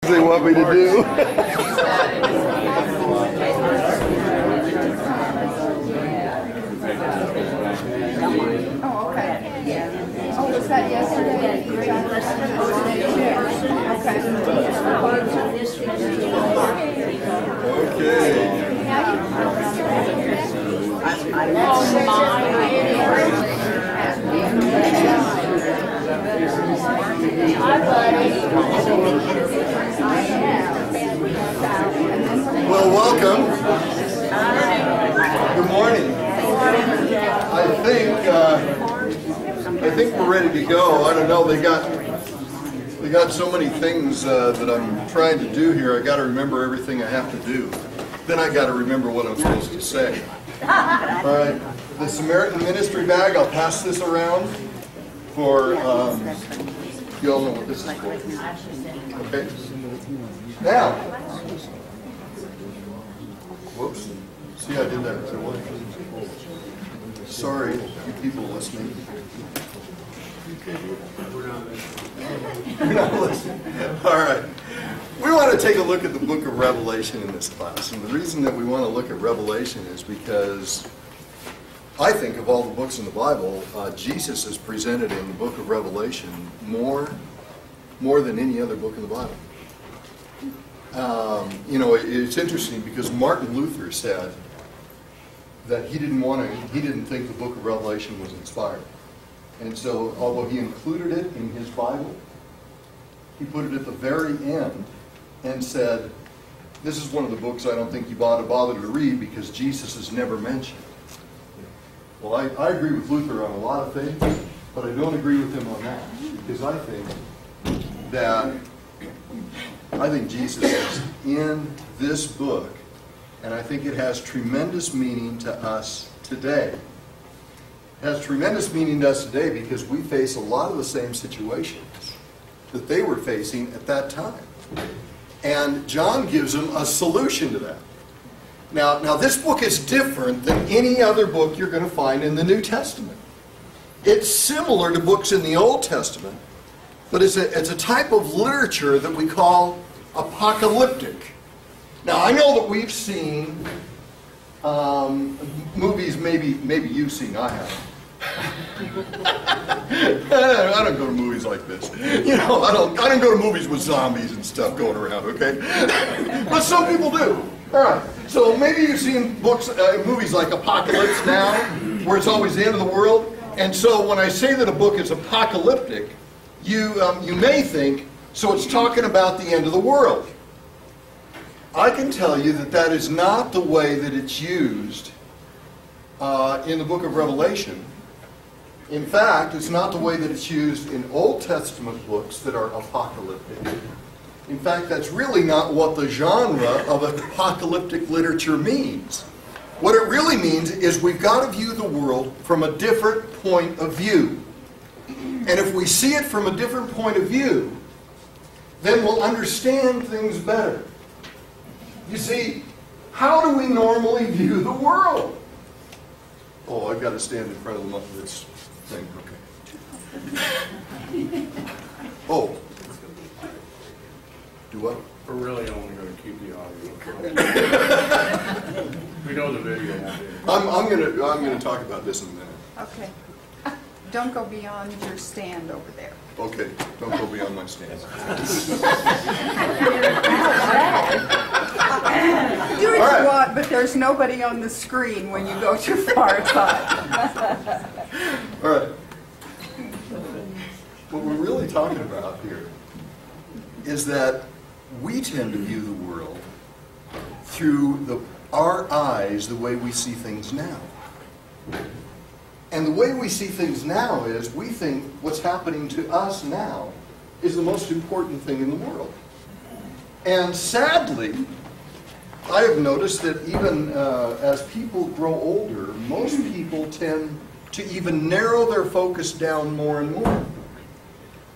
They want me to do. Oh, okay. Oh, was that yesterday? Okay. Well, welcome. Good morning. I think we're ready to go. I don't know. They got so many things that I'm trying to do here. I got to remember everything I have to do. Then I got to remember what I'm supposed to say. All right. The Samaritan ministry bag. I'll pass this around for. You all know what this is for. Okay. Now. Whoops. See, I did that right away. Sorry, you people listening. You're not listening. All right. We want to take a look at the book of Revelation in this class. And the reason that we want to look at Revelation is because I think of all the books in the Bible, Jesus is presented in the book of Revelation more than any other book in the Bible. It's interesting because Martin Luther said that he didn't think the book of Revelation was inspired. And so, although he included it in his Bible, he put it at the very end and said, this is one of the books I don't think you ought to bother to read because Jesus is never mentioned. Well, I agree with Luther on a lot of things, but I don't agree with him on that because I think Jesus is in this book, and I think it has tremendous meaning to us today. It has tremendous meaning to us today because we face a lot of the same situations that they were facing at that time. And John gives them a solution to that. Now this book is different than any other book you're going to find in the New Testament. It's similar to books in the Old Testament, but it's a type of literature that we call apocalyptic. Now I know that we've seen movies, maybe you've seen, I haven't. I don't go to movies like this. I don't go to movies with zombies and stuff going around, okay? But some people do. All right. So maybe you've seen movies like Apocalypse Now, where it's always the end of the world. And so when I say that a book is apocalyptic, you may think, so it's talking about the end of the world. I can tell you that is not the way that it's used in the book of Revelation. In fact, it's not the way that it's used in Old Testament books that are apocalyptic. In fact, that's really not what the genre of apocalyptic literature means. What it really means is we've got to view the world from a different point of view. And if we see it from a different point of view, then we'll understand things better. You see, how do we normally view the world? Oh, I've got to stand in front of this thing. Okay. Oh. Do what? We're really only going to keep the audio. We know the video. I'm going to talk about this in a minute. Okay. Don't go beyond your stand over there. Okay. Don't go beyond my stand. Do what you want, but there's nobody on the screen when you go too far aside. All right. What we're really talking about here is that we tend to view the world through our eyes the way we see things now. And the way we see things now is we think what's happening to us now is the most important thing in the world. And sadly, I have noticed that even as people grow older, most people tend to even narrow their focus down more and more.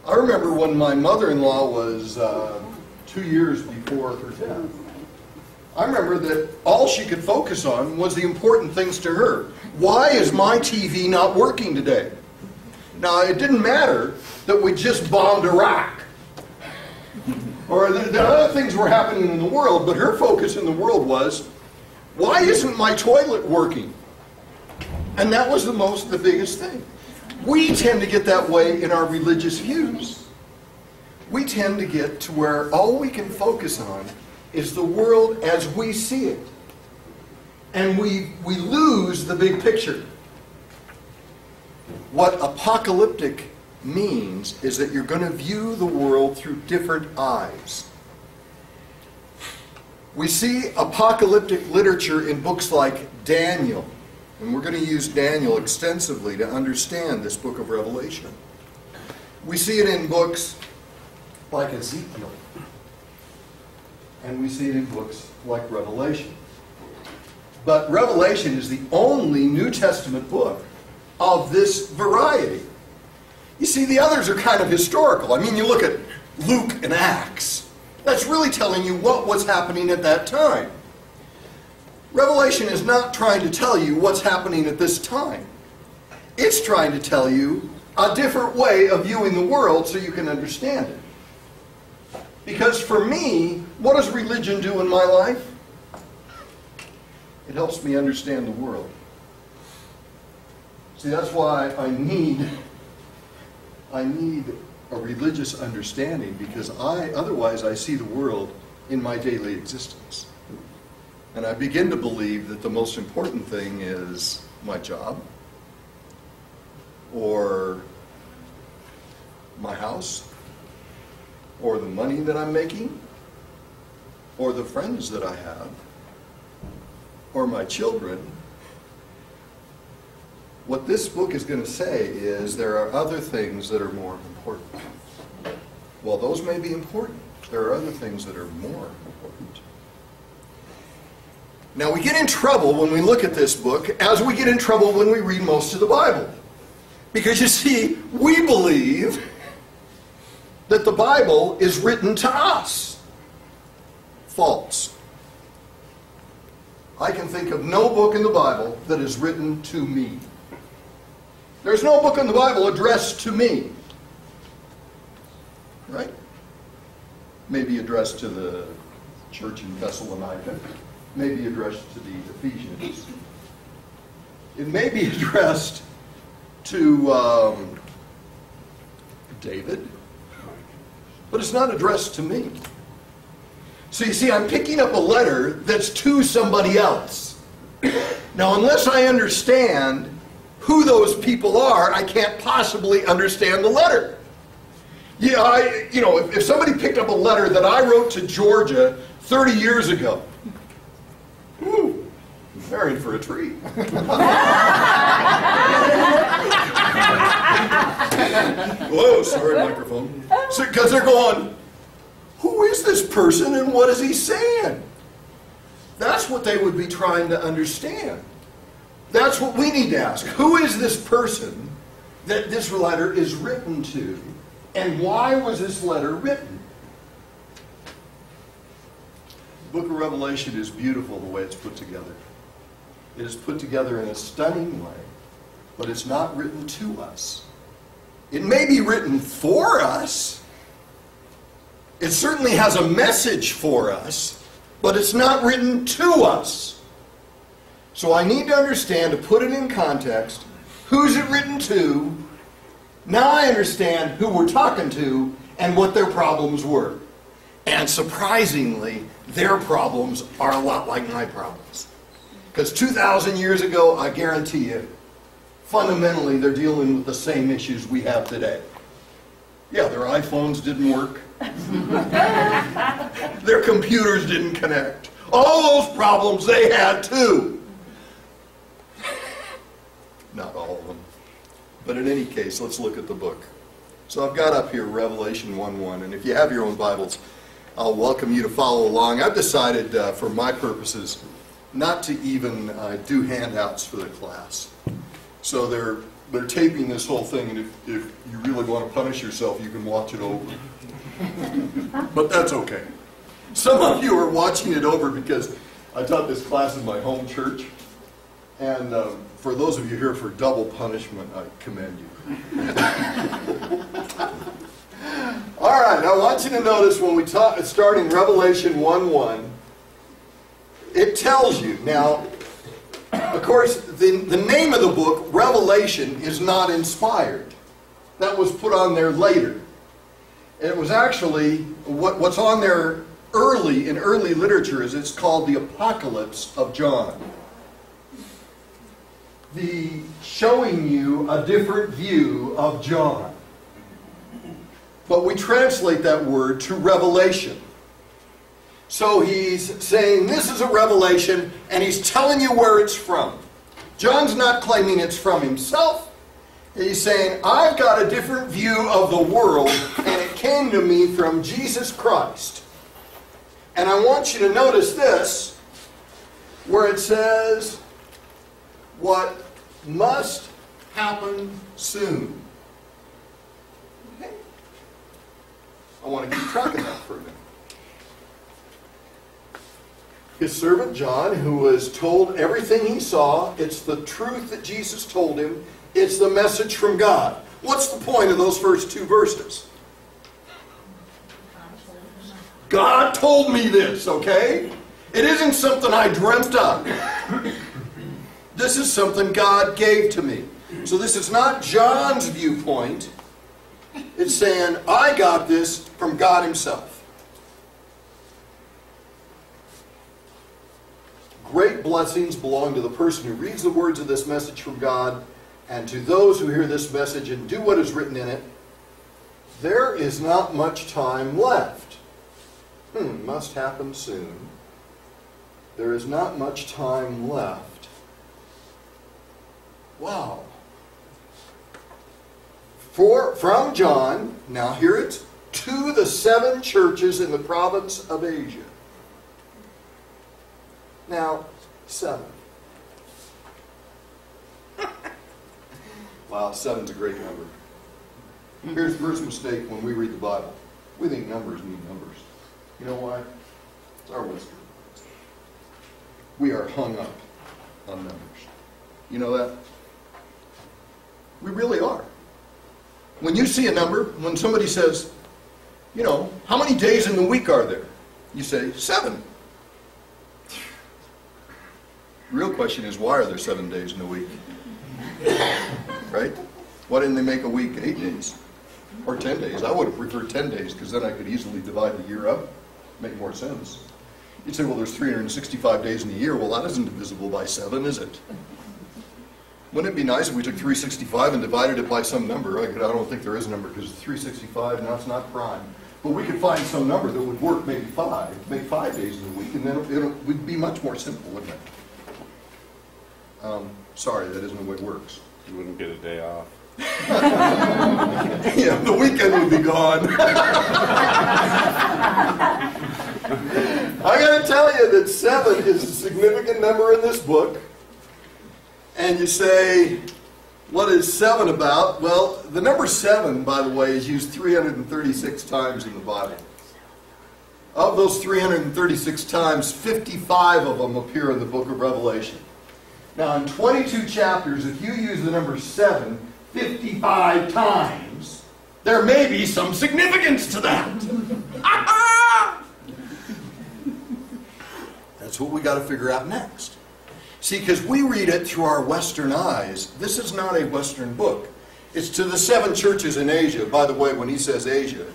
I remember when my mother-in-law was 2 years before her death. I remember that all she could focus on was the important things to her. Why is my TV not working today? Now, it didn't matter that we just bombed Iraq. Or the other things were happening in the world, but her focus in the world was, why isn't my toilet working? And that was the biggest thing. We tend to get that way in our religious views. We tend to get to where all we can focus on is the world as we see it. And we lose the big picture. What apocalyptic means is that you're going to view the world through different eyes. We see apocalyptic literature in books like Daniel, and we're going to use Daniel extensively to understand this book of Revelation. We see it in books like Ezekiel, and we see it in books like Revelation. But Revelation is the only New Testament book of this variety. You see, the others are kind of historical. I mean, you look at Luke and Acts. That's really telling you what was happening at that time. Revelation is not trying to tell you what's happening at this time. It's trying to tell you a different way of viewing the world so you can understand it. Because for me, what does religion do in my life? It helps me understand the world. See, that's why I need a religious understanding, because otherwise I see the world in my daily existence. And I begin to believe that the most important thing is my job, or my house, or the money that I'm making, or the friends that I have, or my children. What this book is going to say is there are other things that are more important. Well, those may be important. There are other things that are more important. Now, we get in trouble when we look at this book, as we get in trouble when we read most of the Bible. Because you see, we believe that the Bible is written to us. False. I can think of no book in the Bible that is written to me. There's no book in the Bible addressed to me. Right? Maybe addressed to the church in Thessalonica. Maybe addressed to the Ephesians. It may be addressed to David. But it's not addressed to me. So you see, I'm picking up a letter that's to somebody else. Now, unless I understand who those people are, I can't possibly understand the letter. Yeah, if somebody picked up a letter that I wrote to Georgia 30 years ago, whoo, I'm in for a treat. Whoa, sorry, microphone. Because they're going, who is this person and what is he saying? That's what they would be trying to understand. That's what we need to ask. Who is this person that this letter is written to? And why was this letter written? The book of Revelation is beautiful the way it's put together. It is put together in a stunning way, but it's not written to us. It may be written for us. It certainly has a message for us, but it's not written to us. So I need to understand, to put it in context, who's it written to? Now I understand who we're talking to and what their problems were. And surprisingly, their problems are a lot like my problems. Because 2,000 years ago, I guarantee you, fundamentally they're dealing with the same issues we have today. Yeah, their iPhones didn't work. Their computers didn't connect. All those problems they had too. Not all of them. But in any case, let's look at the book. So I've got up here Revelation 1:1, and if you have your own Bibles, I'll welcome you to follow along. I've decided, for my purposes, not to even do handouts for the class. So they're taping this whole thing, and if you really want to punish yourself, you can watch it over. But that's okay. Some of you are watching it over because I taught this class in my home church, and for those of you here for double punishment, I commend you. All right, I want you to notice when we start in Revelation 1:1, it tells you. Now, of course, the name of the book, Revelation, is not inspired. That was put on there later. It was actually, what's on there in early literature is it's called the Apocalypse of John. Showing you a different view of John. But we translate that word to revelation. So he's saying this is a revelation, and he's telling you where it's from. John's not claiming it's from himself. He's saying, I've got a different view of the world, and it came to me from Jesus Christ. And I want you to notice this, where it says, what must happen soon. Okay. I want to keep track of that for a minute. His servant John, who was told everything he saw, it's the truth that Jesus told him, it's the message from God. What's the point of those first two verses? God told me this, okay? It isn't something I dreamt up. This is something God gave to me. So this is not John's viewpoint. It's saying, I got this from God himself. Great blessings belong to the person who reads the words of this message from God, and to those who hear this message and do what is written in it. There is not much time left. Must happen soon. There is not much time left. Wow. From John, now hear it, to the 7 churches in the province of Asia. Now, 7. Wow, 7's a great number. Here's the first mistake when we read the Bible. We think numbers mean numbers. You know why? It's our wisdom. We are hung up on numbers. You know that? We really are. When you see a number, when somebody says, you know, how many days in the week are there? You say, 7. The real question is, why are there 7 days in a week? Right? Why didn't they make a week 8 days? Or 10 days? I would have preferred 10 days, because then I could easily divide the year up. Make more sense. You'd say, well, there's 365 days in a year. Well, that isn't divisible by 7, is it? Wouldn't it be nice if we took 365 and divided it by some number? I don't think there is a number, because 365, now it's not prime. But we could find some number that would work, maybe 5. Make 5 days in a week, and then it would be much more simple, wouldn't it? Sorry, that isn't the way it works. You wouldn't get a day off. Yeah, the weekend would be gone. I got to tell you that 7 is a significant number in this book. And you say, what is 7 about? Well, the number 7, by the way, is used 336 times in the Bible. Of those 336 times, 55 of them appear in the book of Revelation. Now, in 22 chapters, if you use the number 7 55 times, there may be some significance to that. That's what we got to figure out next. See, because we read it through our Western eyes. This is not a Western book. It's to the 7 churches in Asia. By the way, when he says Asia,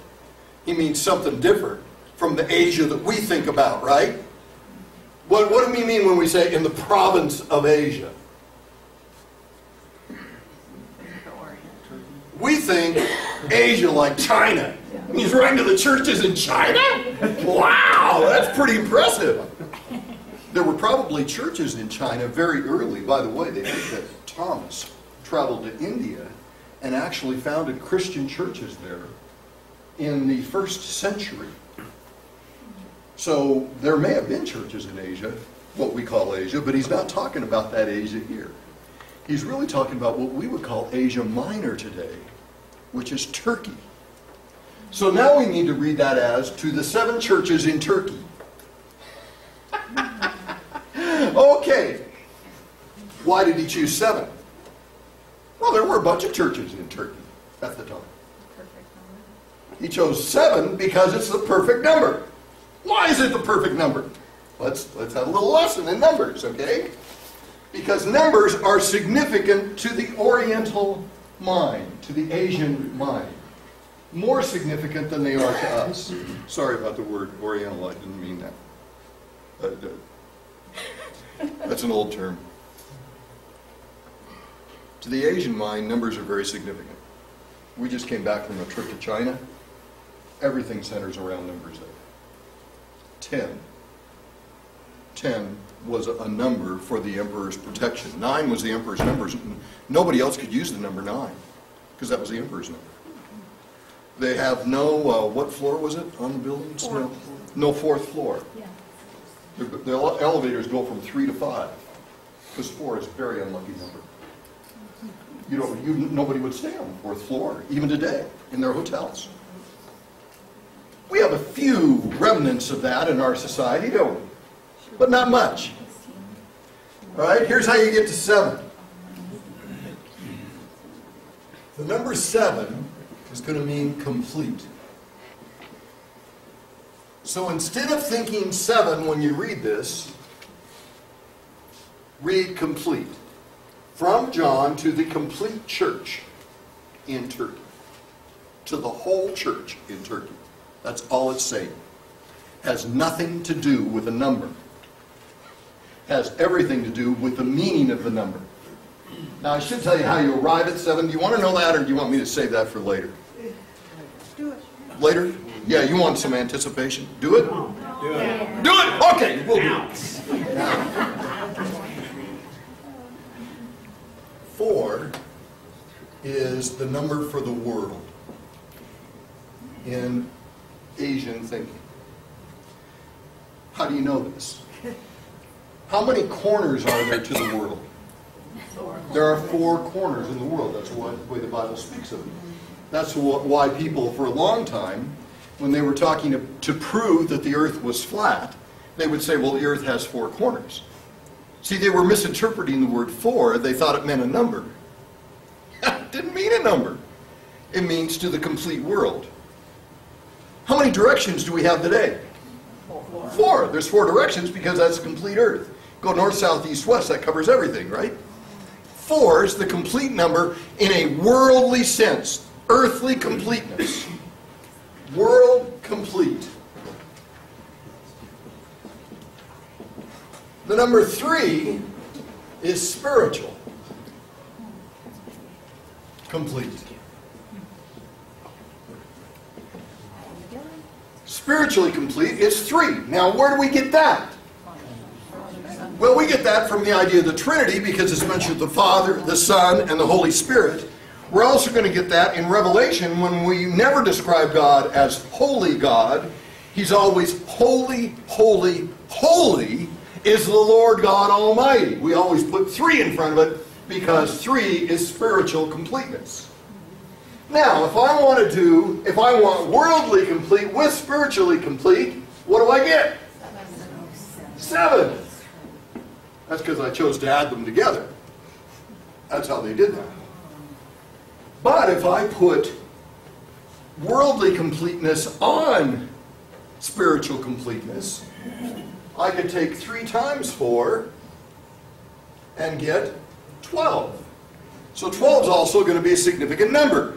he means something different from the Asia that we think about, right? What do we mean when we say in the province of Asia? We think Asia like China. He's writing to the churches in China? Wow, that's pretty impressive. There were probably churches in China very early. By the way, they think that Thomas traveled to India and actually founded Christian churches there in the 1st century. So there may have been churches in Asia, what we call Asia, but he's not talking about that Asia here. He's really talking about what we would call Asia Minor today, which is Turkey. So now we need to read that as to the 7 churches in Turkey. Okay. Why did he choose 7? Well, there were a bunch of churches in Turkey at the time. He chose 7 because it's the perfect number. Why is it the perfect number? Let's have a little lesson in numbers, okay? Because numbers are significant to the Oriental mind, to the Asian mind. More significant than they are to us. Sorry about the word Oriental, I didn't mean that. That's an old term. To the Asian mind, numbers are very significant. We just came back from a trip to China. Everything centers around numbers there. 10. 10 was a number for the emperor's protection. 9 was the emperor's number. Nobody else could use the number 9 because that was the emperor's number. They have no, what floor was it on the buildings? No 4th floor. Yeah. The elevators go from 3 to 5 because 4 is a very unlucky number. Nobody would stay on the 4th floor, even today, in their hotels. We have a few remnants of that in our society, don't we? But not much. All right, here's how you get to 7. The number 7 is going to mean complete. So instead of thinking 7 when you read this, read complete. From John to the complete church in Turkey. To the whole church in Turkey. That's all it's saying. Has nothing to do with a number. Has everything to do with the meaning of the number. Now I should tell you how you arrive at 7. Do you want to know that, or do you want me to save that for later? Do it. Later? Yeah, you want some anticipation? Do it? Do it. Do it! Okay, we'll do it. Now, 4 is the number for the world in Asian thinking. How do you know this? How many corners are there to the world? There are 4 corners in the world. That's the way the Bible speaks of it. That's why people, for a long time, when they were talking to prove that the earth was flat, they would say, well, the earth has 4 corners. See, they were misinterpreting the word 4. They thought it meant a number. It didn't mean a number. It means to the complete world. How many directions do we have today? 4. There's 4 directions because that's the complete earth. Go north, south, east, west. That covers everything, right? 4 is the complete number in a worldly sense. Earthly completeness. World complete. The number 3 is spiritual. Complete. Spiritually complete is 3. Now, where do we get that? Well, we get that from the idea of the Trinity because it's mentioned the Father, the Son, and the Holy Spirit. We're also going to get that in Revelation when we never describe God as holy God. He's always holy, holy, holy is the Lord God Almighty. We always put 3 in front of it because 3 is spiritual completeness. Now, if I want worldly complete with spiritually complete, what do I get? 7. That's because I chose to add them together. That's how they did that. But if I put worldly completeness on spiritual completeness, I could take 3 times 4 and get 12. So 12 is also going to be a significant number.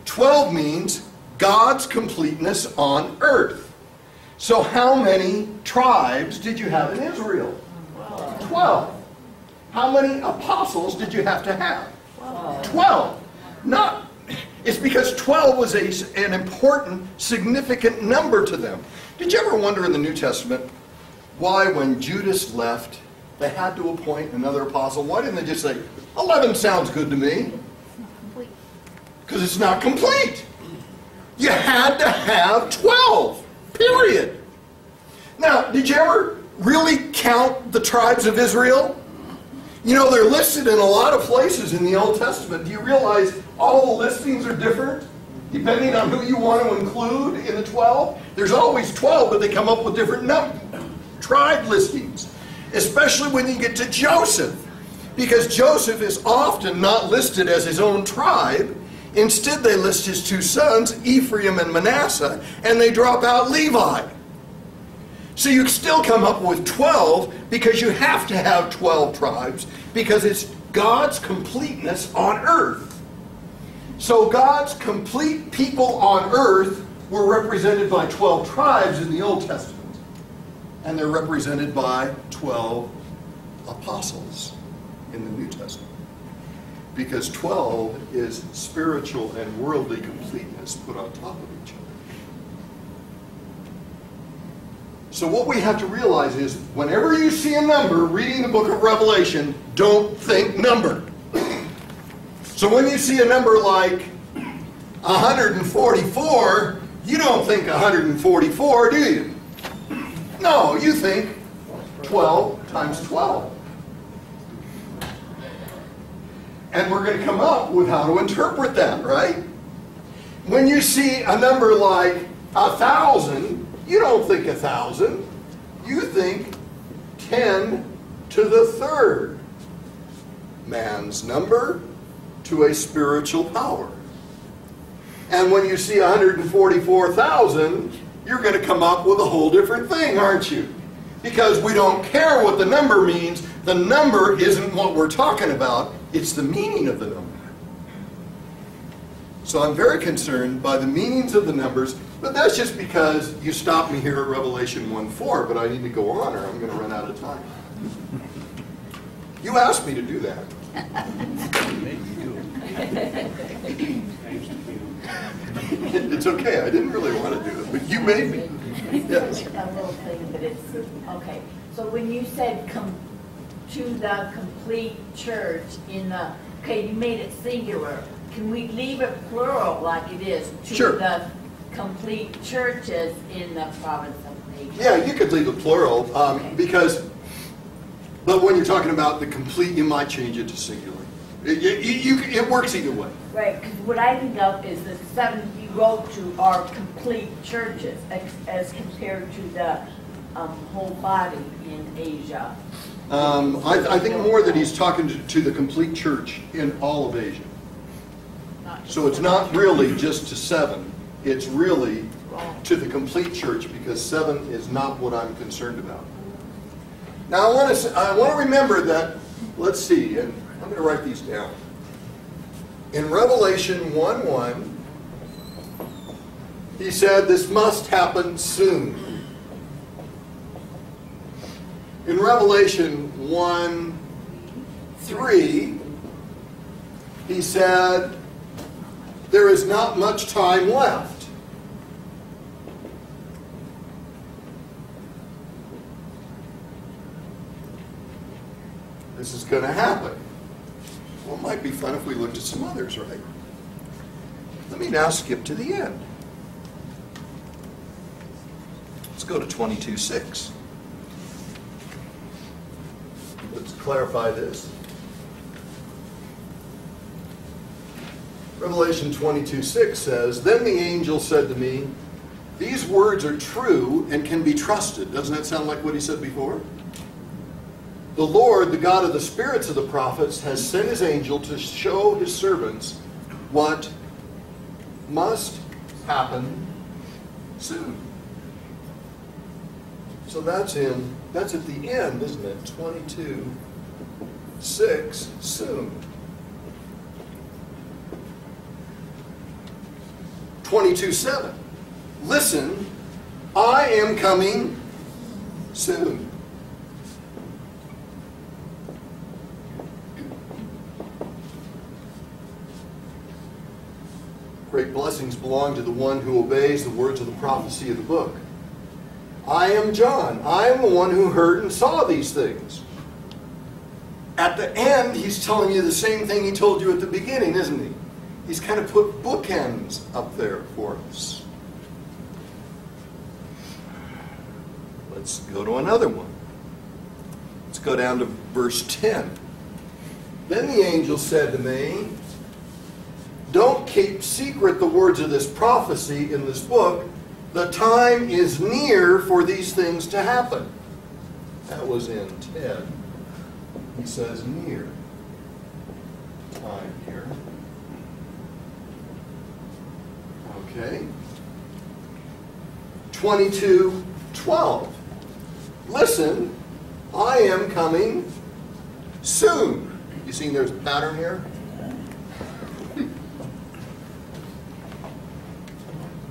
12 means God's completeness on earth. So how many tribes did you have in Israel? 12. How many apostles did you have to have? 12. It's because 12 was an important, significant number to them. Did you ever wonder in the New Testament why when Judas left, they had to appoint another apostle? Why didn't they just say, 11 sounds good to me? Because it's not complete. You had to have 12, period. Now, did you ever really count the tribes of Israel? You know, they're listed in a lot of places in the Old Testament. Do you realize all the listings are different? Depending on who you want to include in the 12? There's always 12, but they come up with different tribe listings. Especially when you get to Joseph. Because Joseph is often not listed as his own tribe. Instead, they list his two sons, Ephraim and Manasseh, and they drop out Levi. So you still come up with 12 because you have to have 12 tribes because it's God's completeness on earth. So God's complete people on earth were represented by 12 tribes in the Old Testament. And they're represented by 12 apostles in the New Testament. Because 12 is spiritual and worldly completeness put on top of each other. So what we have to realize is, whenever you see a number reading the book of Revelation, don't think number. So when you see a number like 144, you don't think 144, do you? No, you think 12 times 12. And we're going to come up with how to interpret that, right? When you see a number like 1,000, you don't think 1,000. You think 10 to the third. Man's number to a spiritual power. And when you see 144,000, you're going to come up with a whole different thing, aren't you? Because we don't care what the number means. The number isn't what we're talking about. It's the meaning of the number. So I'm very concerned by the meanings of the numbers, but that's just because you stopped me here at Revelation 1:4, but I need to go on or I'm going to run out of time. You asked me to do that. It's okay, I didn't really want to do it, but you made me. Yes. A little thing, but it's, okay. So when you said to the complete church in the, okay, you made it singular. Can we leave it plural like it is? To Sure. the complete churches in the province of Asia. Yeah, you could leave it plural, but when you're talking about the complete, you might change it to singular. It works either way. Right, because what I think of is the 7 he wrote to are complete churches as compared to the whole body in Asia. I think more that he's talking to the complete church in all of Asia. So it's not really just to 7. It's really to the complete church, because 7 is not what I'm concerned about. Now I want to remember that, let's see, and I'm going to write these down. In Revelation 1:1, he said this must happen soon. In Revelation 1:3, he said there is not much time left. This is going to happen. Well, it might be fun if we looked at some others, right? Let me now skip to the end. Let's go to 22:6. Let's clarify this. Revelation 22:6 says, "Then the angel said to me, these words are true and can be trusted." Doesn't that sound like what he said before? "The Lord, the God of the spirits of the prophets, has sent his angel to show his servants what must happen soon." So that's at the end, isn't it? 22:6, soon. 22:7, listen, I am coming soon. Great blessings belong to the one who obeys the words of the prophecy of the book. I am John. I am the one who heard and saw these things. At the end, he's telling you the same thing he told you at the beginning, isn't he? He's kind of put bookends up there for us. Let's go to another one. Let's go down to verse 10. Then the angel said to me, "Don't keep secret the words of this prophecy in this book. The time is near for these things to happen." That was in 10. He says near. Time here. Okay. 22:12. Listen, I am coming soon. You see there's a pattern here?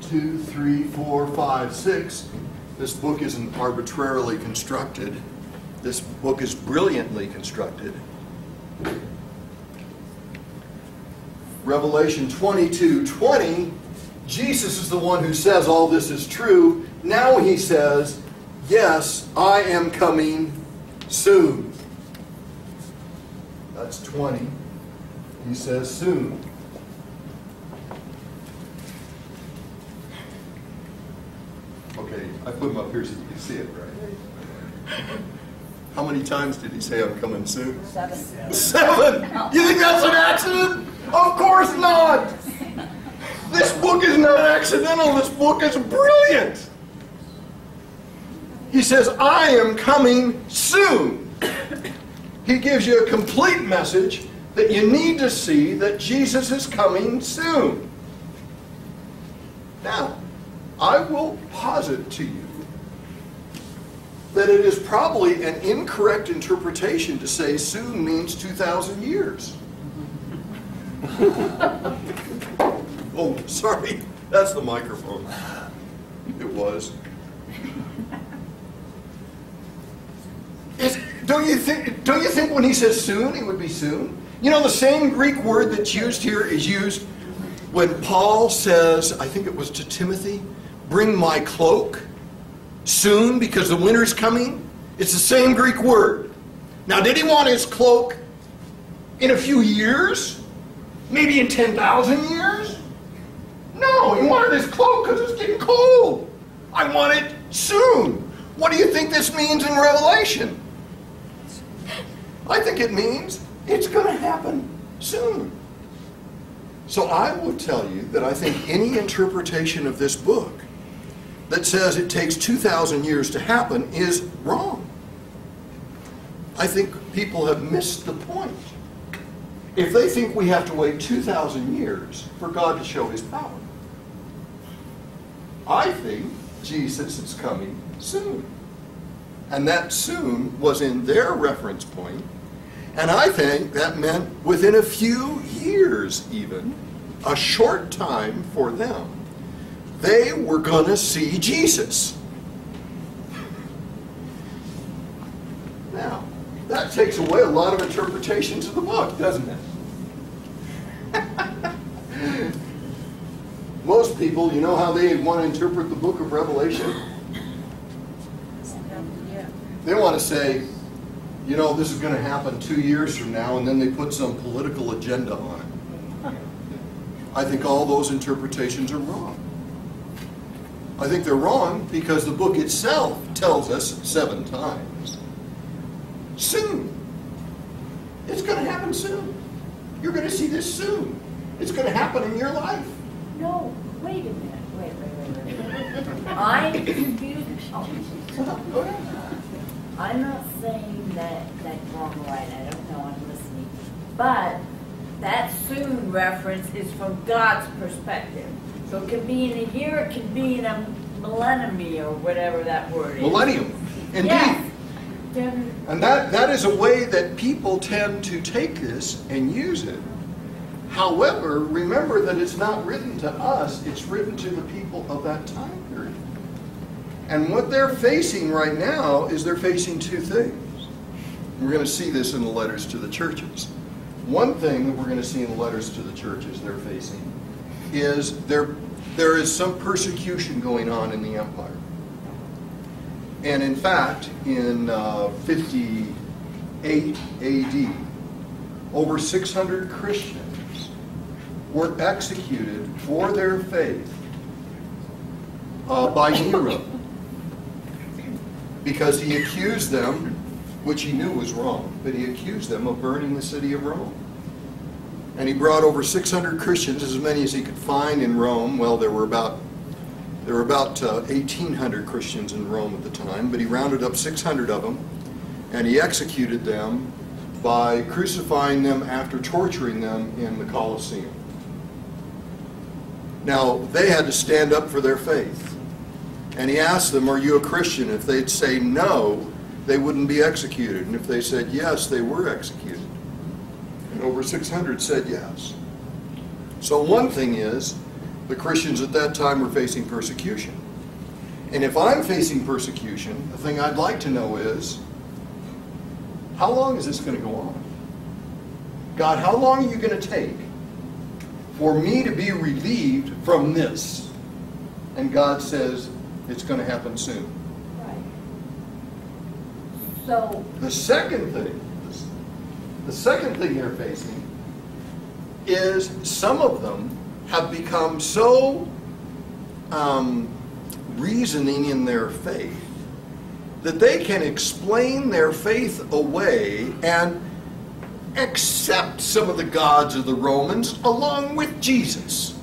2, 3, 4, 5, 6. This book isn't arbitrarily constructed. This book is brilliantly constructed. Revelation 22:20, Jesus is the one who says all this is true. Now he says, yes, I am coming soon. That's 20. He says soon. Okay, I put them up here so you can see it, right? How many times did he say I'm coming soon? 7. 7! You think that's an accident? Of course not! This book is not accidental. This book is brilliant. He says, I am coming soon. He gives you a complete message that you need to see that Jesus is coming soon. Now, I will posit to you that it is probably an incorrect interpretation to say soon means 2,000 years. Oh, sorry. That's the microphone. It was. Don't you think when he says soon, it would be soon? You know, the same Greek word that's used here is used when Paul says, I think it was to Timothy, bring my cloak soon because the winter's coming. It's the same Greek word. Now, did he want his cloak in a few years? Maybe in 10,000 years? No, he wanted his cloak because it's getting cold. I want it soon. What do you think this means in Revelation? I think it means it's going to happen soon. So I would tell you that I think any interpretation of this book that says it takes 2,000 years to happen is wrong. I think people have missed the point. If they think we have to wait 2,000 years for God to show his power, I think Jesus is coming soon. And that soon was in their reference point. And I think that meant within a few years even, a short time for them, they were going to see Jesus. Now, that takes away a lot of interpretations of the book, doesn't it? Most people, you know how they want to interpret the book of Revelation? They want to say, you know, this is going to happen 2 years from now, and then they put some political agenda on it. I think all those interpretations are wrong. I think they're wrong because the book itself tells us 7 times. Soon. It's going to happen soon. You're going to see this soon. It's going to happen in your life. No, wait a minute. Wait. I'm confused. I'm not saying that that's wrong or right. I don't know. I'm listening. But that soon reference is from God's perspective. So it can be in a year, it can be in a millennium or whatever that word is. Millennium. Indeed. Yes. And that is a way that people tend to take this and use it. However, remember that it's not written to us, it's written to the people of that time period. And what they're facing right now is they're facing 2 things. We're going to see this in the letters to the churches. One thing that we're going to see in the letters to the churches they're facing is there is some persecution going on in the empire. And in fact, in 58 AD, over 600 Christians were executed for their faith by Nero, because he accused them, which he knew was wrong, but he accused them of burning the city of Rome. And he brought over 600 Christians, as many as he could find in Rome. Well, there were about 1,800 Christians in Rome at the time, but he rounded up 600 of them, and he executed them by crucifying them after torturing them in the Colosseum. Now, they had to stand up for their faith. And he asked them, are you a Christian? If they'd say no, they wouldn't be executed. And if they said yes, they were executed. And over 600 said yes. So one thing is, the Christians at that time were facing persecution. And if I'm facing persecution, the thing I'd like to know is, how long is this going to go on? God, how long are you going to take for me to be relieved from this? And God says, it's going to happen soon. Right. So The second thing they're facing is some of them have become so reasoning in their faith that they can explain their faith away and accept some of the gods of the Romans along with Jesus.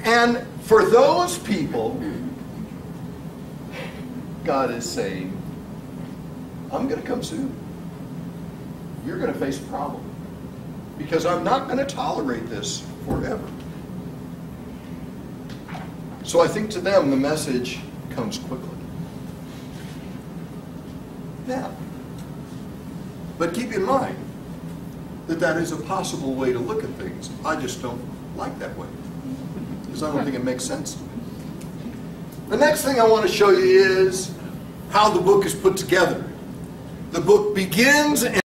And for those people, God is saying, I'm going to come soon. You're going to face a problem. Because I'm not going to tolerate this forever. So I think to them the message comes quickly. Now, but keep in mind that that is a possible way to look at things. I just don't like that way. Because I don't think it makes sense to me. The next thing I want to show you is how the book is put together. The book begins